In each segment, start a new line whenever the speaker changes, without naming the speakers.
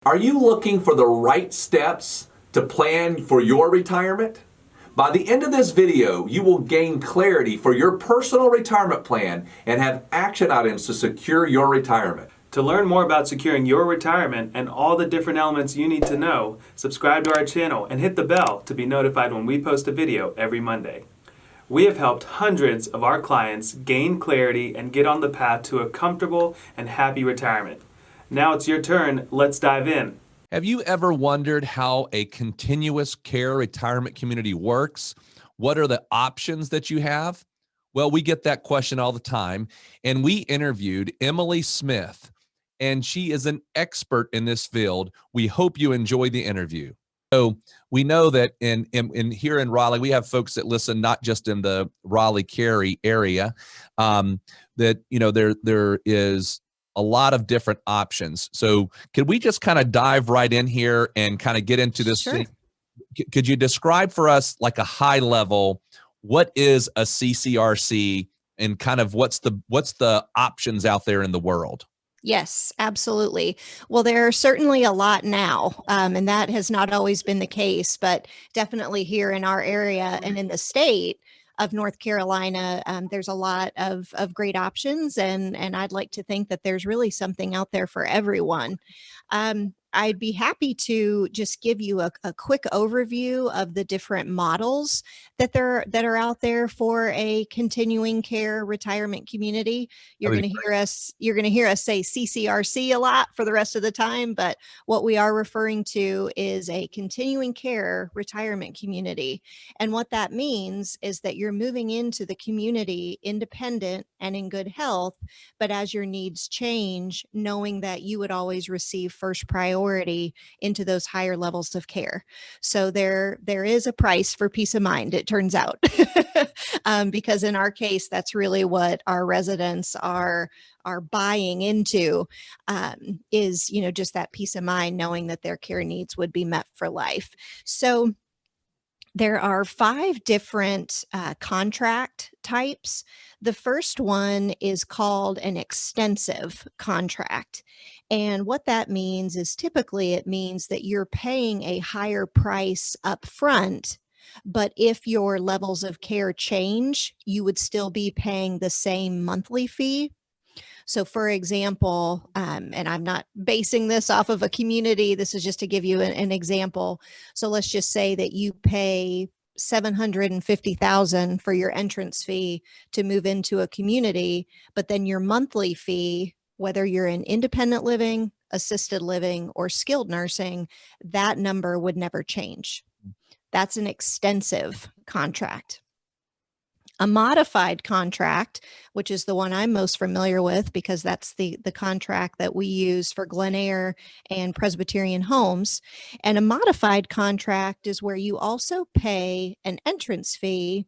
Are you looking for the right steps to plan for your retirement? By the end of this video, you will gain clarity for your personal retirement plan and have action items to secure your retirement.
To learn more about securing your retirement and all the different elements you need to know, subscribe to our channel and hit the bell to be notified when we post a video every Monday. We have helped hundreds of our clients gain clarity and get on the path to a comfortable and happy retirement. Now it's your turn. Let's dive in.
Have you ever wondered how a continuous care retirement community works? What are the options that you have? Well, we get that question all the time, and we interviewed Emily Smith, and she is an expert in this field. We hope you enjoy the interview. So we know that in here in Raleigh, we have folks that listen not just in the Raleigh-Cary area, that there is a lot of different options. So could we just kind of dive right in here and kind of get into this?
Sure.
Could you describe for us, like a high level, what is a CCRC and kind of what's the options out there in the world?
Yes, absolutely. Well, there are certainly a lot now, and that has not always been the case, but definitely here in our area and in the state of North Carolina, there's a lot of great options, and I'd like to think that there's really something out there for everyone. I'd be happy to just give you a quick overview of the different models that are out there for a continuing care retirement community. You're going to hear us say CCRC a lot for the rest of the time, but what we are referring to is a continuing care retirement community. And what that means is that you're moving into the community independent and in good health, but as your needs change, knowing that you would always receive first priority into those higher levels of care. So there is a price for peace of mind, it turns out, because in our case, that's really what our residents are buying into, is, just that peace of mind, knowing that their care needs would be met for life. So there are 5 different contract types. The first one is called an extensive contract. And what that means is typically it means that you're paying a higher price up front, but if your levels of care change, you would still be paying the same monthly fee. So for example, and I'm not basing this off of a community, this is just to give you an example. So let's just say that you pay $750,000 for your entrance fee to move into a community, but then your monthly fee, whether you're in independent living, assisted living, or skilled nursing, that number would never change. That's an extensive contract. A modified contract, which is the one I'm most familiar with because that's the contract that we use for Glenair and Presbyterian Homes. And a modified contract is where you also pay an entrance fee,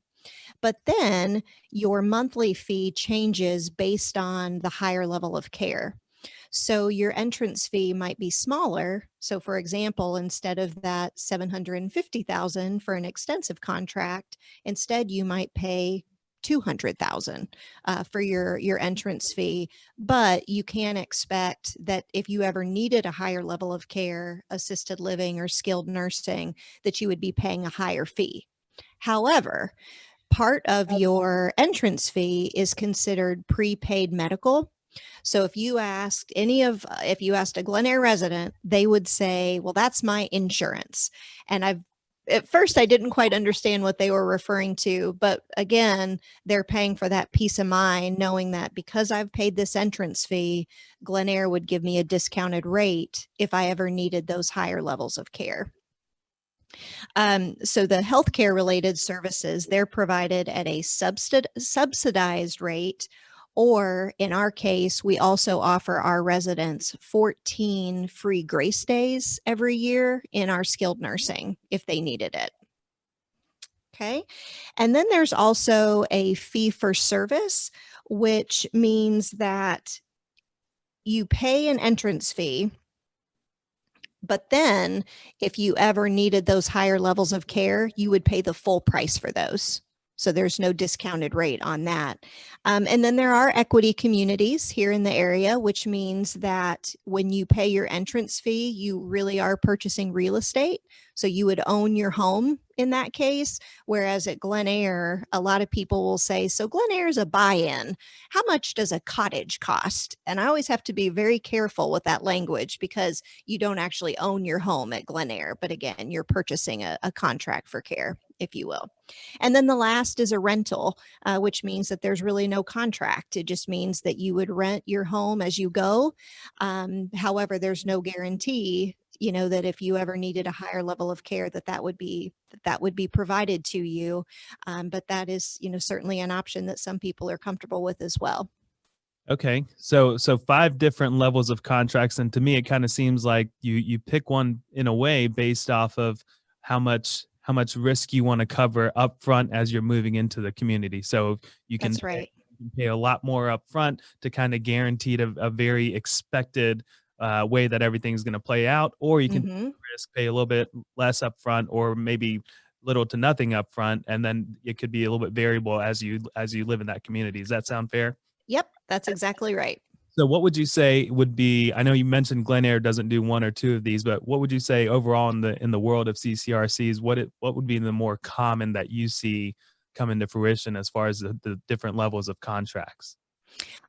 but then your monthly fee changes based on the higher level of care. So your entrance fee might be smaller. So for example, instead of that $750,000 for an extensive contract, instead you might pay $200,000 for your entrance fee. But you can expect that if you ever needed a higher level of care, assisted living or skilled nursing, that you would be paying a higher fee. However, part of your entrance fee is considered prepaid medical. So if you asked a Glenair resident, they would say, well, that's my insurance. And at first I didn't quite understand what they were referring to, but again, they're paying for that peace of mind, knowing that because I've paid this entrance fee, Glenair would give me a discounted rate if I ever needed those higher levels of care. So the healthcare related services, they're provided at a subsidized rate. Or in our case, we also offer our residents 14 free grace days every year in our skilled nursing if they needed it. Okay. And then there's also a fee for service, which means that you pay an entrance fee, but then if you ever needed those higher levels of care, you would pay the full price for those. So there's no discounted rate on that. And then there are equity communities here in the area, which means that when you pay your entrance fee, you really are purchasing real estate. So you would own your home in that case. Whereas at Glen Eyre, a lot of people will say, so Glen Eyre is a buy-in. How much does a cottage cost? And I always have to be very careful with that language because you don't actually own your home at Glen Eyre. But again, you're purchasing a contract for care, if you will. And then the last is a rental, which means that there's really no contract. It just means that you would rent your home as you go. However, there's no guarantee, that if you ever needed a higher level of care, that would be provided to you. But that is, certainly an option that some people are comfortable with as well.
Okay. So 5 different levels of contracts. And to me, it kind of seems like you pick one in a way based off of how much risk you want to cover up front as you're moving into the community. So you can
That's right.
pay a lot more up front to kind of guarantee a very expected way that everything's going to play out, or you can
Mhm.
pay a little bit less up front, or maybe little to nothing up front, and then it could be a little bit variable as you live in that community. Does that sound fair?
Yep, that's exactly right.
So what would you say would be, I know you mentioned Glen Eyre doesn't do 1 or 2 of these, but what would you say overall in the world of CCRCs, what would be the more common that you see come into fruition as far as the different levels of contracts?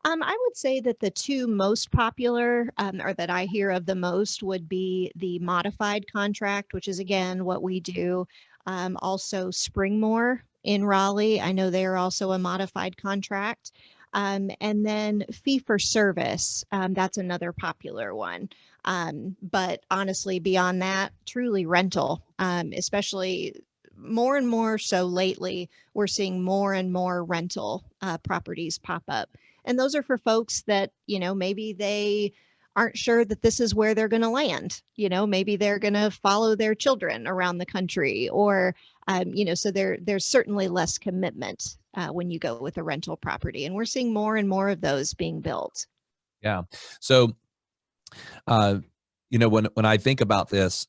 I would say that the 2 most popular, or that I hear of the most, would be the modified contract, which is again what we do. Also, Springmore in Raleigh, I know they're also a modified contract. And then fee for service, that's another popular one. But honestly, beyond that, truly rental, especially more and more so lately, we're seeing more and more rental properties pop up. And those are for folks that, maybe they aren't sure that this is where they're going to land. Maybe they're going to follow their children around the country, or, so there's certainly less commitment when you go with a rental property. And we're seeing more and more of those being built.
Yeah. So, when I think about this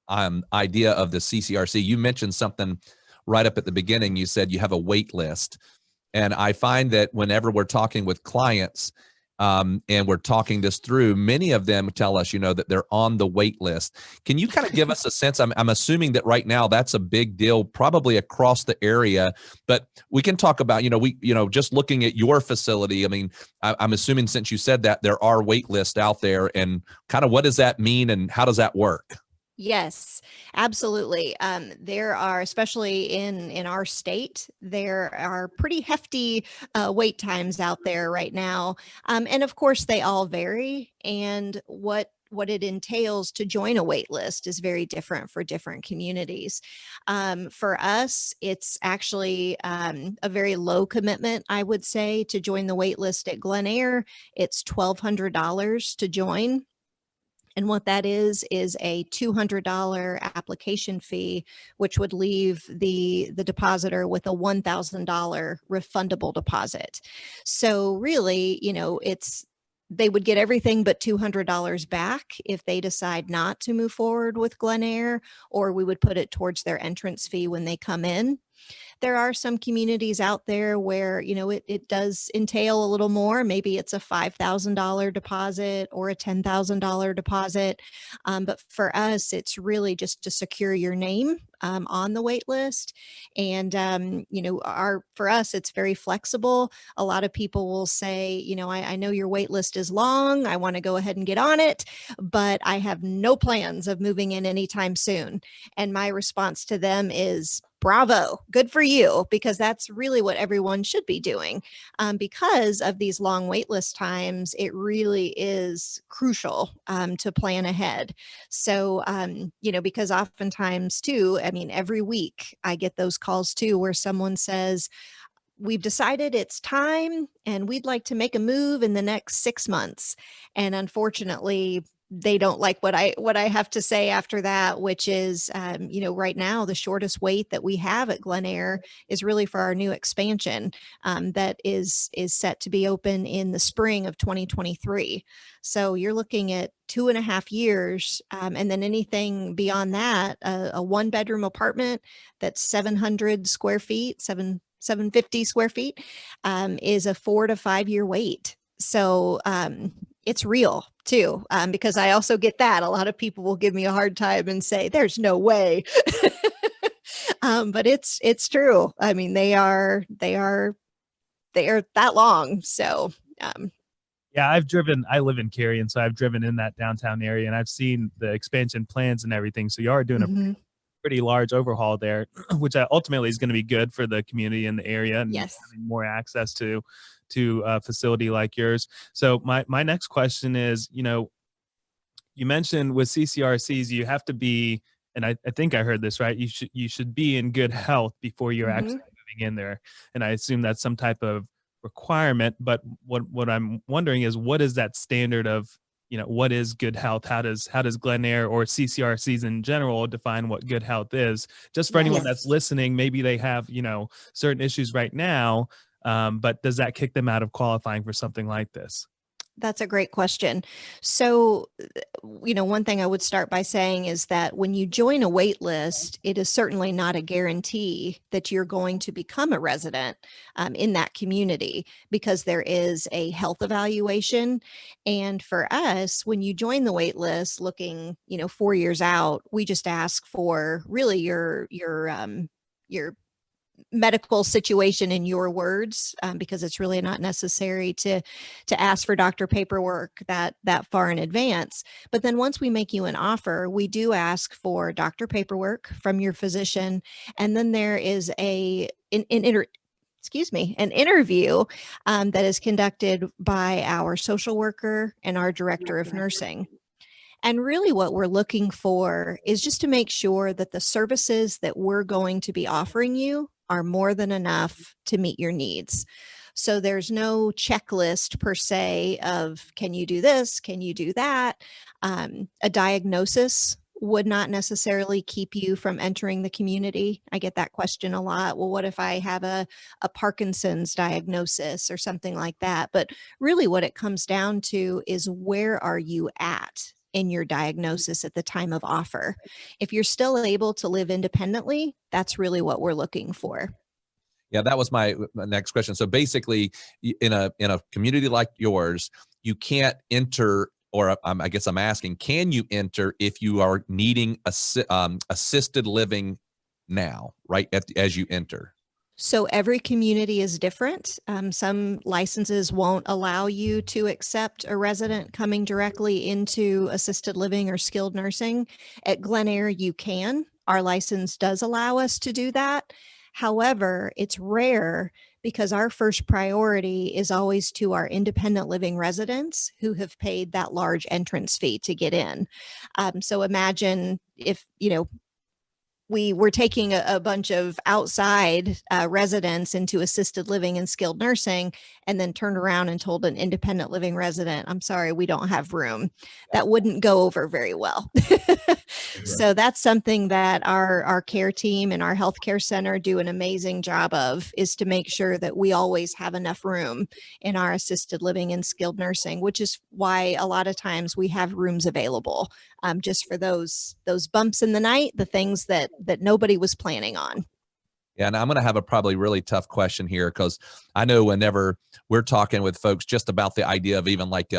idea of the CCRC, you mentioned something right up at the beginning. You said you have a wait list. And I find that whenever we're talking with clients and we're talking this through, many of them tell us, that they're on the wait list. Can you kind of give us a sense? I'm assuming that right now that's a big deal, probably across the area, but we can talk about, just looking at your facility. I mean, I'm assuming since you said that there are wait lists out there, and kind of what does that mean and how does that work?
Yes, absolutely. There are, especially in our state, there are pretty hefty wait times out there right now, and of course they all vary. And what it entails to join a wait list is very different for different communities. For us, it's actually a very low commitment, I would say, to join the wait list at Glen Eyre. It's $1,200 to join. And what that is a $200 application fee, which would leave the depositor with a $1,000 refundable deposit. So really, they would get everything but $200 back if they decide not to move forward with Glen Eyre, or we would put it towards their entrance fee when they come in. There are some communities out there where, it does entail a little more. Maybe it's a $5,000 deposit or a $10,000 deposit. But for us, it's really just to secure your name on the wait list. And, for us, it's very flexible. A lot of people will say, I know your wait list is long. I want to go ahead and get on it, but I have no plans of moving in anytime soon. And my response to them is, bravo, good for you, because that's really what everyone should be doing. Because of these long waitlist times, it really is crucial to plan ahead. So, because oftentimes too, I mean, every week I get those calls too, where someone says, we've decided it's time and we'd like to make a move in the next 6 months. And unfortunately, they don't like what I have to say after that, which is, right now the shortest wait that we have at Glen Eyre is really for our new expansion that is set to be open in the spring of 2023. So you're looking at 2.5 years, and then anything beyond that, a 1-bedroom apartment that's 700 square feet, 750 square feet, is a 4 to 5 year wait. So it's real too, because I also get that. A lot of people will give me a hard time and say, there's no way. But it's true. I mean, they are that long. So,
Yeah, I live in Cary, and so I've driven in that downtown area, and I've seen the expansion plans and everything. So you are doing a
mhm,
pretty large overhaul there, which ultimately is going to be good for the community in the area and
yes.
having more access to a facility like yours. So my next question is, you mentioned with CCRCs, you have to be, and I think I heard this right, you should be in good health before you're
Mhm.
actually moving in there. And I assume that's some type of requirement, but what I'm wondering is, what is that standard of, what is good health? How does Glen Eyre or CCRCs in general define what good health is? Just for anyone
Yes.
that's listening, maybe they have, certain issues right now, but does that kick them out of qualifying for something like this?
That's a great question. So, one thing I would start by saying is that when you join a wait list, it is certainly not a guarantee that you're going to become a resident in that community, because there is a health evaluation. And for us, when you join the wait list looking, 4 years out, we just ask for really your medical situation in your words, because it's really not necessary to ask for doctor paperwork that far in advance. But then once we make you an offer, we do ask for doctor paperwork from your physician, and then there is an interview that is conducted by our social worker and our director of nursing. And really, what we're looking for is just to make sure that the services that we're going to be offering you are more than enough to meet your needs. So there's no checklist per se of, can you do this? Can you do that? A diagnosis would not necessarily keep you from entering the community. I get that question a lot. Well, what if I have a Parkinson's diagnosis or something like that? But really, what it comes down to is, where are you at in your diagnosis at the time of offer? If you're still able to live independently, that's really what we're looking for.
Yeah, that was my next question. So basically, in a community like yours, you can't enter, or I guess I'm asking, can you enter if you are needing assisted living now, right, as you enter?
So every community is different. Some licenses won't allow you to accept a resident coming directly into assisted living or skilled nursing. At Glen Eyre, you can. Our license does allow us to do that. However, it's rare, because our first priority is always to our independent living residents who have paid that large entrance fee to get in. So imagine if, we were taking a bunch of outside residents into assisted living and skilled nursing, and then turned around and told an independent living resident, I'm sorry, we don't have room. That wouldn't go over very well. So that's something that our care team and our healthcare center do an amazing job of, is to make sure that we always have enough room in our assisted living and skilled nursing, which is why a lot of times we have rooms available, just for those bumps in the night, the things that nobody was planning on.
Yeah, and I'm going to have a probably really tough question here, because I know whenever we're talking with folks just about the idea of even like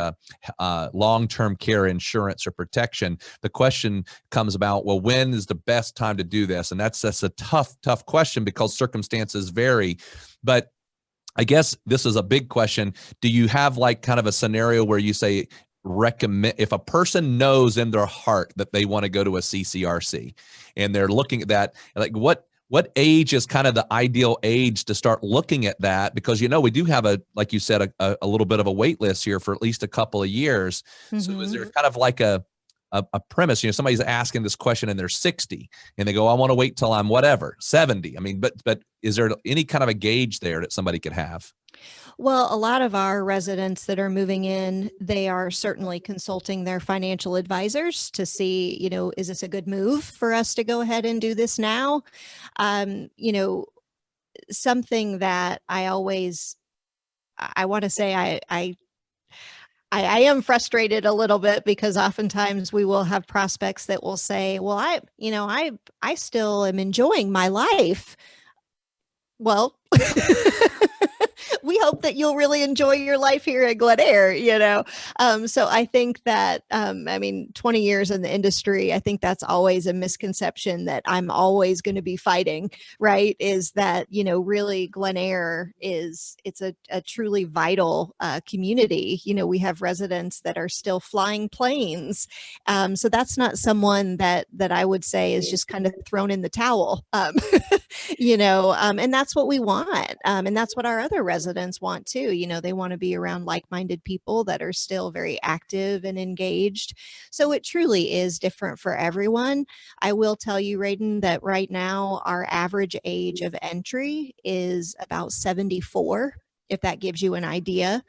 long-term care insurance or protection, the question comes about, well, when is the best time to do this? And that's a tough question, because circumstances vary. But I guess this is a big question. Do you have like kind of a scenario where you say, recommend, if a person knows in their heart that they want to go to a CCRC and they're looking at that, like what age is kind of the ideal age to start looking at that? Because, we do have like you said, a little bit of a wait list here for at least a couple of years.
Mm-hmm.
So is there kind of like a premise, somebody's asking this question and they're 60 and they go, I want to wait till I'm whatever, 70. I mean, but is there any kind of a gauge there that somebody could have?
Well, a lot of our residents that are moving in, they are certainly consulting their financial advisors to see, is this a good move for us to go ahead and do this now? You know, something that I want to say I am frustrated a little bit because oftentimes we will have prospects that will say, well, I still am enjoying my life. Well, we hope that you'll really enjoy your life here at Glen Eyre. So I think that, 20 years in the industry, I think that's always a misconception that I'm always going to be fighting, right? Is that, really Glen Eyre it's a truly vital community. We have residents that are still flying planes. So that's not someone that I would say is just kind of thrown in the towel. And that's what we want. And that's what our other residents want too. They want to be around like-minded people that are still very active and engaged. So it truly is different for everyone. I will tell you, Raiden, that right now our average age of entry is about 74. If that gives you an idea.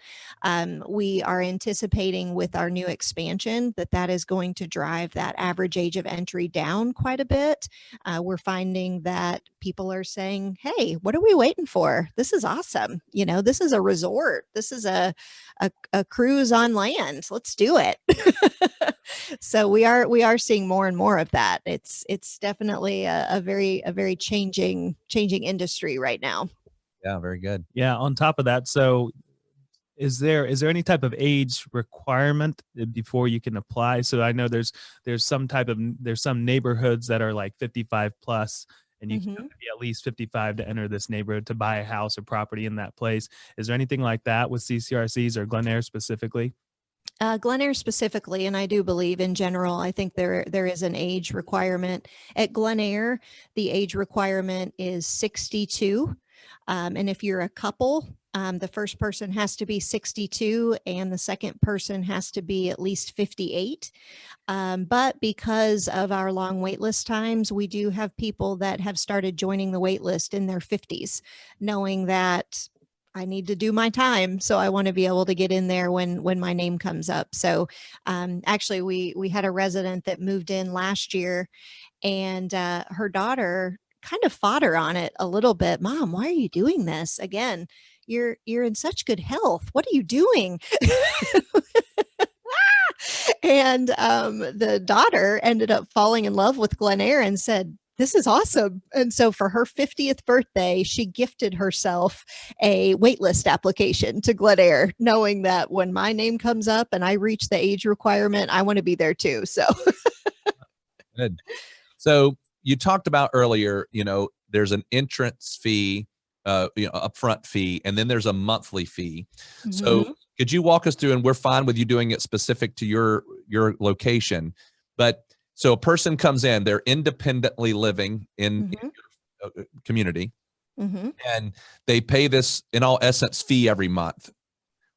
We are anticipating with our new expansion that is going to drive that average age of entry down quite a bit. We're finding that people are saying, hey, what are we waiting for? This is awesome. This is a resort. This is a cruise on land. Let's do it. So we are seeing more and more of that. It's definitely a very changing industry right now.
Yeah, very good.
Yeah. On top of that, so is there any type of age requirement before you can apply? So I know there's some neighborhoods that are like 55 plus, and you have to be at least 55 to enter this neighborhood to buy a house or property in that place. Is there anything like that with CCRCs or Glen Eyre specifically?
Glen Eyre specifically, and I do believe in general, I think there is an age requirement. At Glen Eyre, the age requirement is 62. And if you're a couple, the first person has to be 62 and the second person has to be at least 58. But because of our long waitlist times, we do have people that have started joining the waitlist in their 50s, knowing that I need to do my time. So I want to be able to get in there when my name comes up. So actually, we had a resident that moved in last year, and her daughter kind of fought her on it a little bit. Mom, why are you doing this? Again, you're in such good health. What are you doing? And the daughter ended up falling in love with Glen Eyre and said, this is awesome. And so for her 50th birthday, she gifted herself a waitlist application to Glen Eyre, knowing that when my name comes up and I reach the age requirement, I want to be there too. So
good. So you talked about earlier, there's an entrance fee, upfront fee, and then there's a monthly fee. Mm-hmm. So could you walk us through, and we're fine with you doing it specific to your location, but so a person comes in, they're independently living in your community, and they pay this, in all essence, fee every month.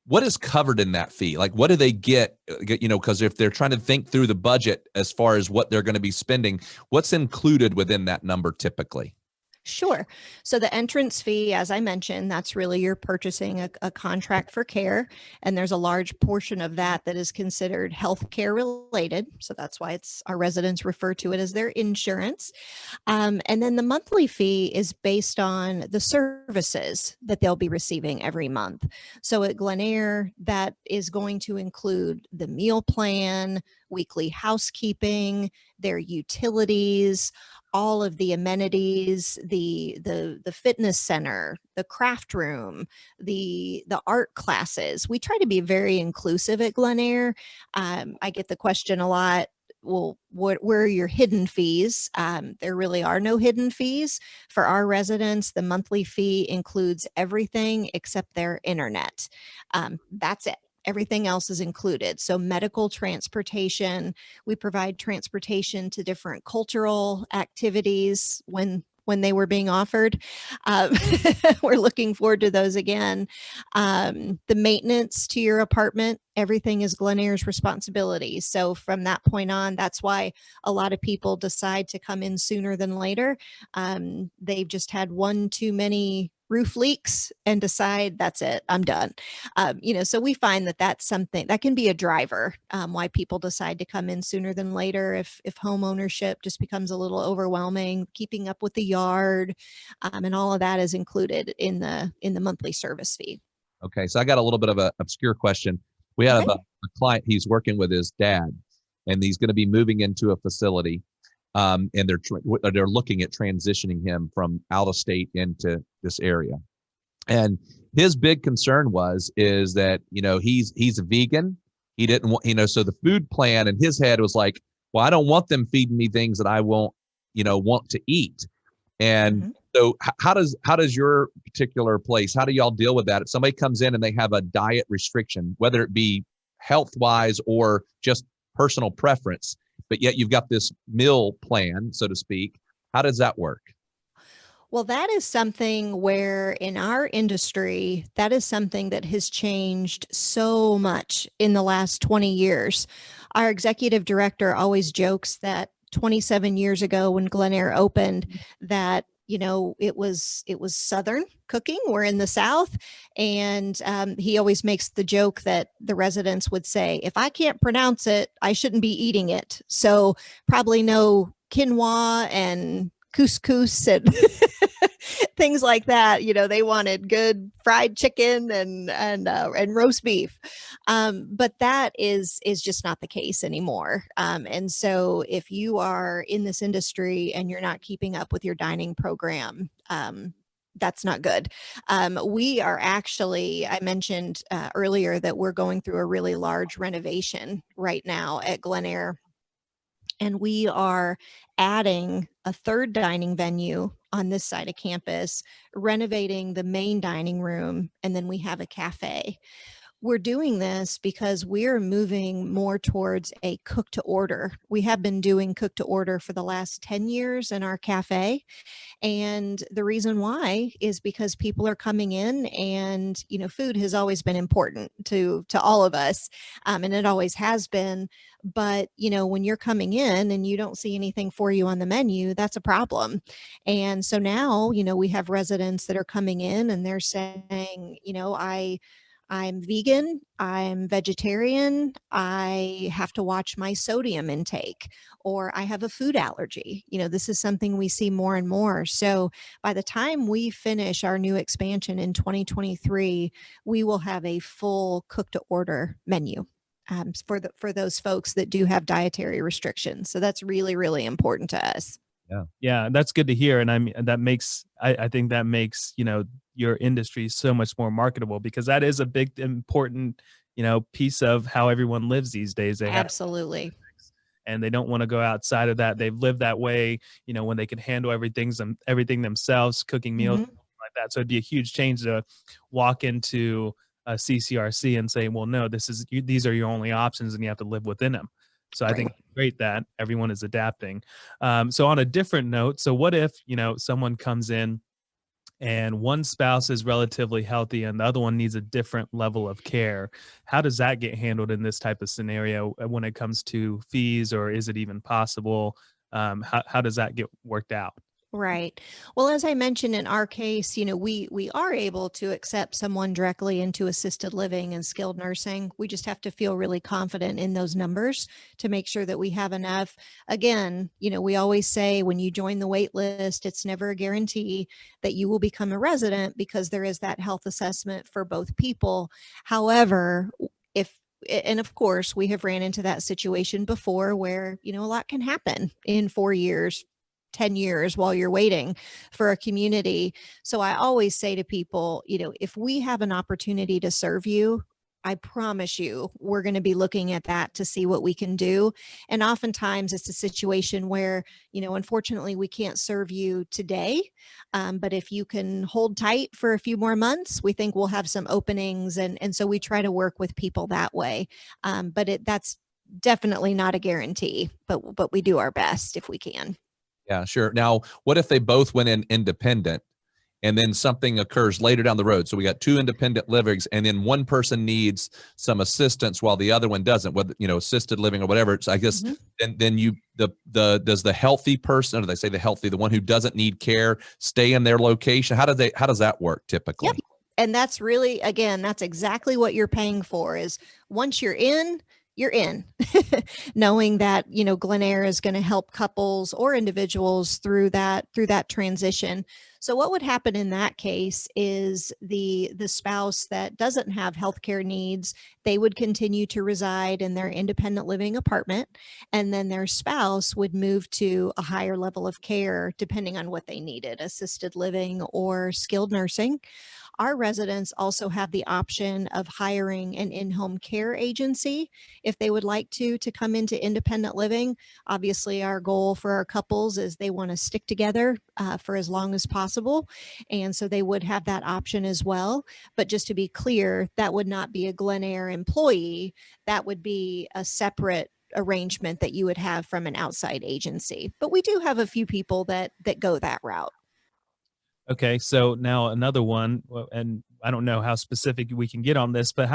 What is covered in that fee? Like, what do they get, because if they're trying to think through the budget as far as what they're going to be spending, what's included within that number typically?
Sure. So the entrance fee, as I mentioned, that's really you're purchasing a contract for care. And there's a large portion of that is considered healthcare related. So that's why our residents refer to it as their insurance. And then the monthly fee is based on the services that they'll be receiving every month. So at Glen Eyre, that is going to include the meal plan, weekly housekeeping, their utilities, all of the amenities, the fitness center, the craft room, the art classes. We try to be very inclusive at Glen Eyre. I get the question a lot, well, where are your hidden fees? There really are no hidden fees. For our residents, the monthly fee includes everything except their internet. That's it. Everything else is included. So medical transportation, we provide transportation to different cultural activities when they were being offered. We're looking forward to those again. The maintenance to your apartment, everything is Glen Eyre's responsibility. So from that point on, that's why a lot of people decide to come in sooner than later. They've just had one too many roof leaks and decide that's it, I'm done. So we find that that's something that can be a driver why people decide to come in sooner than later. If home ownership just becomes a little overwhelming, keeping up with the yard, and all of that is included in the monthly service fee.
Okay, so I got a little bit of an obscure question. We have
Okay.
a client, he's working with his dad, and he's going to be moving into a facility, and they're looking at transitioning him from out of state into this area. And his big concern is that he's a vegan. He didn't want so the food plan in his head was like, well, I don't want them feeding me things that I won't want to eat. And
Mhm.
so how does your particular place, how do y'all deal with that? If somebody comes in and they have a diet restriction, whether it be health wise or just personal preference, but yet you've got this meal plan, so to speak, how does that work?
Well, that is something where in our industry, that is something that has changed so much in the last 20 years. Our executive director always jokes that 27 years ago when Glen Air opened, that it was Southern cooking. We're in the South, and he always makes the joke that the residents would say, "If I can't pronounce it, I shouldn't be eating it." So probably no quinoa and couscous and things like that. They wanted good fried chicken and roast beef, but that is just not the case anymore. And so, if you are in this industry and you're not keeping up with your dining program, that's not good. We are actually, I mentioned earlier that we're going through a really large renovation right now at Glen Air, and we are adding a third dining venue on this side of campus, renovating the main dining room, and then we have a cafe. We're doing this because we're moving more towards a cook to order. We have been doing cook to order for the last 10 years in our cafe. And the reason why is because people are coming in, and food has always been important to all of us, and it always has been. But when you're coming in and you don't see anything for you on the menu, that's a problem. And so now we have residents that are coming in and they're saying, I'm vegan, I'm vegetarian, I have to watch my sodium intake, or I have a food allergy. This is something we see more and more. So by the time we finish our new expansion in 2023, we will have a full cook to order menu. For those folks that do have dietary restrictions. So that's really, really important to us.
Yeah, that's good to hear. And I think that makes, your industry so much more marketable, because that is a big, important, piece of how everyone lives these days. They have,
Absolutely.
and they don't want to go outside of that. They've lived that way, when they could handle everything themselves, cooking meals
Mhm.
like that. So it'd be a huge change to walk into a CCRC and say, well, no, these are your only options and you have to live within them. So I think
Right.
it's great that everyone is adapting. So on a different note, so what if, someone comes in and one spouse is relatively healthy and the other one needs a different level of care? How does that get handled in this type of scenario when it comes to fees, or is it even possible? How does that get worked out?
Right. Well, as I mentioned in our case, we are able to accept someone directly into assisted living and skilled nursing. We just have to feel really confident in those numbers to make sure that we have enough. Again, we always say when you join the wait list, it's never a guarantee that you will become a resident, because there is that health assessment for both people. However, if and of course, we have ran into that situation before where, a lot can happen in 4 years, 10 years while you're waiting for a community. So I always say to people, if we have an opportunity to serve you, I promise you, we're going to be looking at that to see what we can do. And oftentimes it's a situation where, unfortunately, we can't serve you today. But if you can hold tight for a few more months, we think we'll have some openings. And so we try to work with people that way. But that's definitely not a guarantee, but we do our best if we can.
Yeah, sure. Now, what if they both went in independent and then something occurs later down the road. So we got 2 independent livings, and then one person needs some assistance while the other one doesn't, whether, assisted living or whatever. So I guess then does the healthy person, or do they say the one who doesn't need care, stay in their location? How does that work typically?
Yep. And that's really, again, that's exactly what you're paying for, is once you're in, knowing that, Glenair is going to help couples or individuals through that transition. So what would happen in that case is the spouse that doesn't have healthcare needs, they would continue to reside in their independent living apartment, and then their spouse would move to a higher level of care depending on what they needed, assisted living or skilled nursing. Our residents also have the option of hiring an in-home care agency if they would like to come into independent living. Obviously, our goal for our couples is they want to stick together for as long as possible. And so they would have that option as well. But just to be clear, that would not be a Glenair employee. That would be a separate arrangement that you would have from an outside agency. But we do have a few people that go that route.
Okay, so now another one, and I don't know how specific we can get on this, but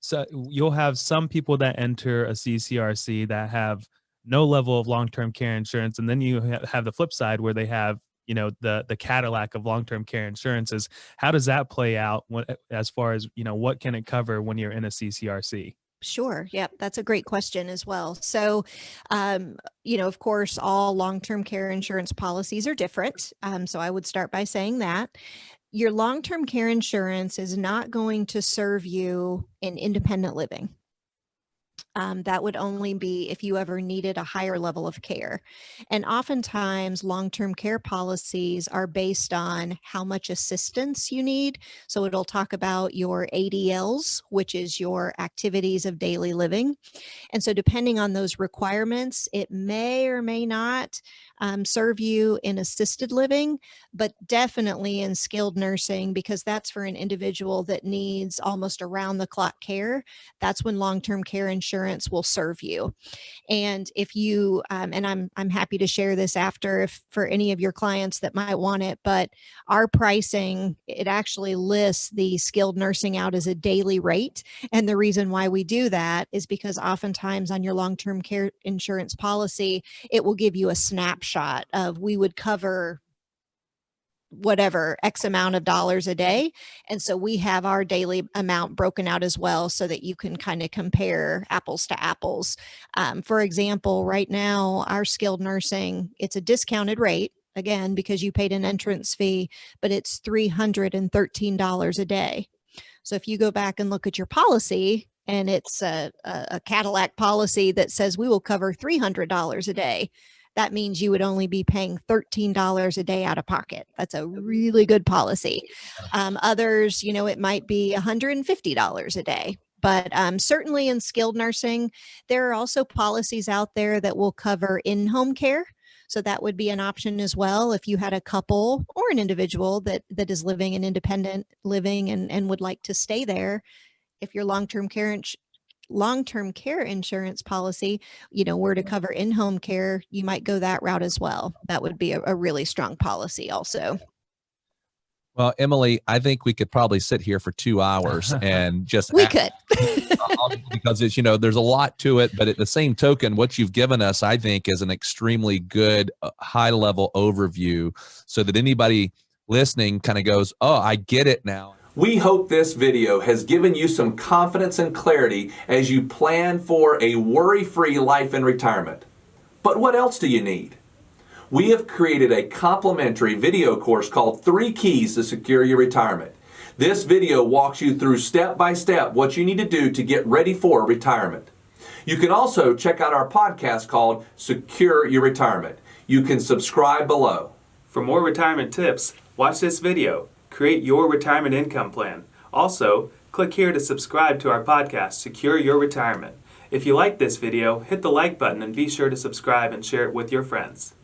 so you'll have some people that enter a CCRC that have no level of long-term care insurance, and then you have the flip side where they have, the Cadillac of long-term care insurances. How does that play out as far as, what can it cover when you're in a CCRC?
Sure. Yep. That's a great question as well. So, of course, all long-term care insurance policies are different. So I would start by saying that your long-term care insurance is not going to serve you in independent living. That would only be if you ever needed a higher level of care. And oftentimes, long-term care policies are based on how much assistance you need. So it'll talk about your ADLs, which is your activities of daily living. And so depending on those requirements, it may or may not serve you in assisted living, but definitely in skilled nursing, because that's for an individual that needs almost around the clock care. That's when long-term care insurance will serve you. And if you, and I'm happy to share this after if for any of your clients that might want it, but our pricing, it actually lists the skilled nursing out as a daily rate. And the reason why we do that is because oftentimes on your long-term care insurance policy, it will give you a snapshot of we would cover whatever X amount of dollars a day. And so we have our daily amount broken out as well so that you can kind of compare apples to apples. For example, right now, our skilled nursing, it's a discounted rate, again, because you paid an entrance fee, but it's $313 a day. So if you go back and look at your policy, and it's a Cadillac policy that says we will cover $300 a day, that means you would only be paying $13 a day out of pocket. That's a really good policy. Others, it might be $150 a day. But certainly in skilled nursing, there are also policies out there that will cover in-home care. So that would be an option as well if you had a couple or an individual that is living in independent living and would like to stay there. If your long-term care insurance policy, were to cover in-home care, you might go that route as well. That would be a really strong policy also.
Well, Emily, I think we could probably sit here for 2 hours and just
could.
Because it's, there's a lot to it, but at the same token, what you've given us, I think, is an extremely good high level overview so that anybody listening kind of goes, oh, I get it now.
We hope this video has given you some confidence and clarity as you plan for a worry-free life in retirement. But what else do you need? We have created a complimentary video course called 3 Keys to Secure Your Retirement. This video walks you through step by step what you need to do to get ready for retirement. You can also check out our podcast called Secure Your Retirement. You can subscribe below.
For more retirement tips, watch this video. Create your retirement income plan. Also, click here to subscribe to our podcast, Secure Your Retirement. If you like this video, hit the like button and be sure to subscribe and share it with your friends.